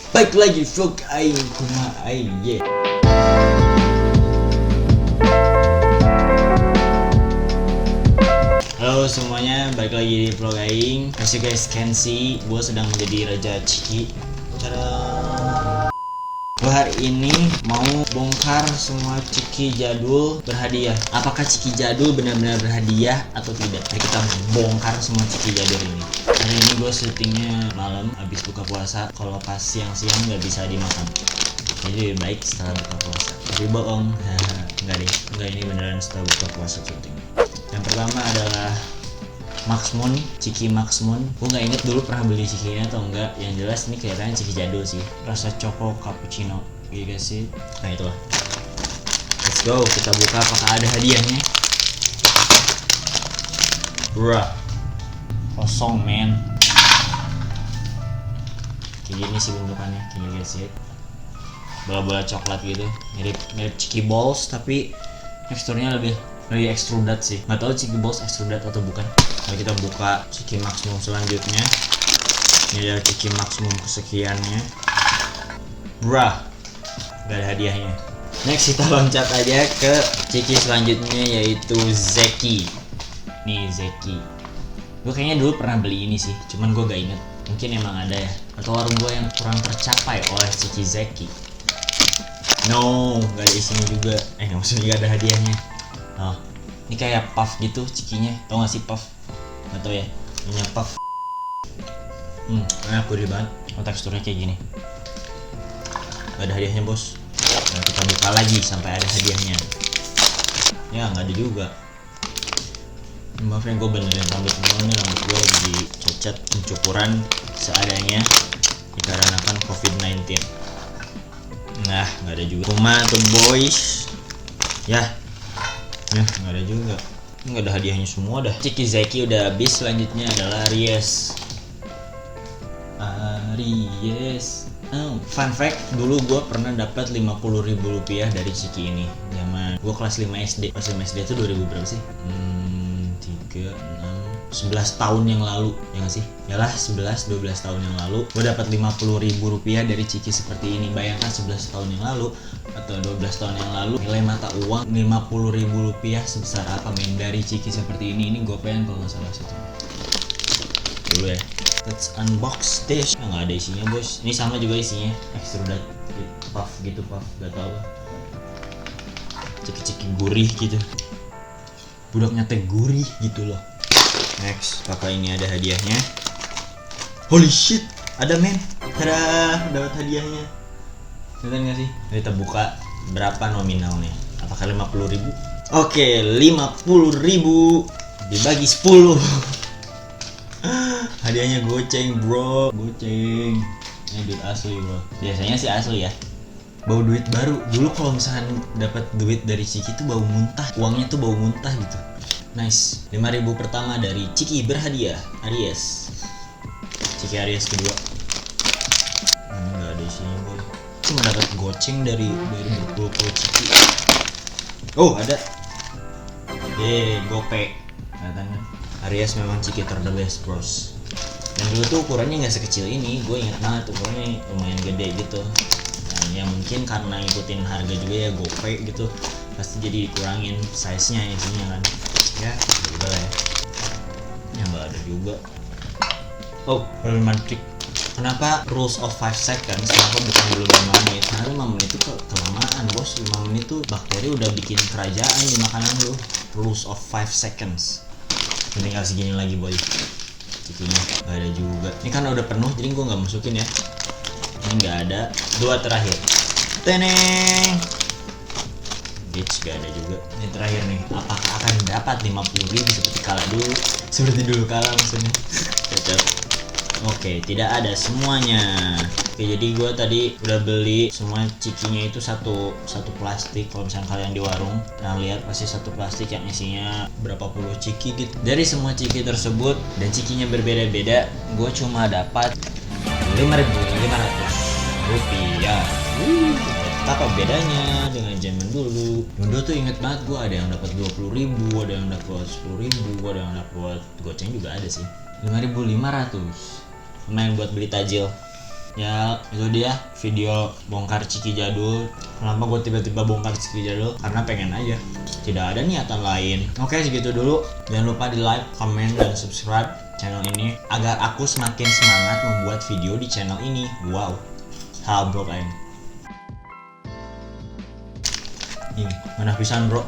Baik lagi vlog aing kumaha aing ye. Halo semuanya, balik lagi di vlog aing. As you guys can see, gue sedang menjadi Raja Ciki. Gue hari ini mau bongkar semua ciki jadul berhadiah. Apakah ciki jadul benar-benar berhadiah atau tidak? Mari kita bongkar semua ciki jadul ini. Hari ini gue syutingnya malam, habis buka puasa. Kalau pas siang-siang nggak bisa dimakan, jadi lebih baik setelah buka puasa. Tapi bohong, enggak deh, enggak, ini beneran setelah buka puasa syuting. Yang pertama adalah Maxmoon, ciki Maxmoon. Gue nggak inget dulu pernah beli cikinya atau enggak. Yang jelas ini kelihatannya ciki jadul sih. Rasa choco cappuccino, gitu sih. Nah itulah. Let's go, kita buka apakah ada hadiahnya. Bruh, kosong men. Kayak gini sih bentukannya, kayak guys ya. Bola-bola coklat gitu, mirip ciki balls tapi teksturnya lebih extruded sih. Nggak tahu ciki balls extruded atau bukan. Mari kita buka ciki Maxmoon selanjutnya. Ini adalah ciki Maxmoon kesekiannya. Bruh, gak ada hadiahnya. Next kita loncat aja ke ciki selanjutnya, yaitu Zeki. Nih Zeki. Gue kayaknya dulu pernah beli ini sih, cuman gue gak inget. Mungkin emang ada ya, atau warung gue yang kurang tercapai oleh ciki Zeki. No, gak ada isinya juga. Maksudnya gak ada hadiahnya. Oh, ini kayak puff gitu cikinya. Tau gak sih puff? Gak tau ya, ini puff. Enak, gurih banget. Oh, teksturnya kayak gini. Gak ada hadiahnya bos. Nah, kita buka lagi sampai ada hadiahnya. Ya gak ada juga. Maaf ya, gue benerin rambut gue. Rambut gue lagi dicat pencukuran seadanya dikarenakan COVID-19. Nah, gak ada juga. Kuma tuh boys. Ya, nggak ada juga. Nggak ada hadiahnya semua dah. Ciki Zeki udah habis. Selanjutnya adalah Aries. Fun fact, dulu gue pernah dapat Rp50.000 dari ciki ini. Zaman gue kelas 5 SD. Kelas 5 SD itu 2000 berapa sih? 11 tahun yang lalu, ya nggak sih? Yalah 11-12 tahun yang lalu gue dapat Rp50.000 dari ciki seperti ini. Bayangkan 11 tahun yang lalu atau 12 tahun yang lalu, nilai mata uang Rp50.000 sebesar apa men dari ciki seperti ini. Ini gue pengen kalau nggak salah satu dulu ya. Let's unbox this. Nggak ada isinya bos. Ini sama juga isinya, extruded puff gitu, puff gak tau, ciki-ciki gurih gitu, budaknya teh gurih gitu loh. Next, apakah ini ada hadiahnya? Holy shit, ada men. Tada, dapat hadiahnya. Kelihatan gak sih? Kita buka berapa nominalnya. Apakah 50.000? Oke, 50.000 dibagi 10. Hadiahnya goceng bro, goceng. Ini duit asli bro. Biasanya sih asli ya. Bau duit baru. Dulu kalau misalkan dapat duit dari ciki tuh bau muntah. Uangnya tuh bau muntah gitu. Nice. 5.000 pertama dari ciki berhadiah Aries. Ciki Aries kedua. Nggak ada isinya boy. Cuma dapat goceng dari berpuluh-puluh ciki. Oh ada. Gope. Katanya Aries memang ciki the best bros. Dan dulu tuh ukurannya nggak sekecil ini. Gue inget banget ukurannya lumayan gede gitu. Nah, ya mungkin karena ngikutin harga juga ya Gope gitu, pasti jadi dikurangin size-nya isinya kan. Ya, gitu lah ya. Ya nggak ada juga. Oh, romantic. Kenapa rules of 5 seconds? Kenapa bukan dulu 5 menit? Karena 5 menit itu kelamaan bos. 5 menit itu bakteri udah bikin kerajaan di makanan lu. Rules of 5 seconds. Tinggal segini lagi boy. Cikinya nggak ada juga. Ini kan udah penuh, jadi gue nggak masukin ya. Ini nggak ada. 2 terakhir. Teneng. Bitch, gak ada juga. Ini terakhir nih. Apakah akan dapat 50.000 seperti kala dulu? Seperti dulu kala maksudnya. Cocok. Oke, tidak ada semuanya. Oke, jadi gue tadi udah beli semua cikinya itu satu plastik. Kalau misalnya kalian di warung, nah lihat pasti satu plastik yang isinya berapa puluh ciki gitu. Dari semua ciki tersebut dan cikinya berbeda-beda, gue cuma dapat Rp5.500. Apa bedanya dengan zaman dulu? Dulu tuh inget banget gue ada yang dapat 20.000, ada yang dapat 10.000, ada yang dapat goceng juga ada sih. 5.500. Lumayan buat beli tajil. Ya itu dia video bongkar Ciki jadul. Kenapa gue tiba-tiba bongkar Ciki jadul? Karena pengen aja, tidak ada niatan lain. Oke, segitu dulu. Jangan lupa di like, comment, dan subscribe channel ini agar aku semakin semangat membuat video di channel ini. Wow, sabrok aing. Ih, mana pisan bro.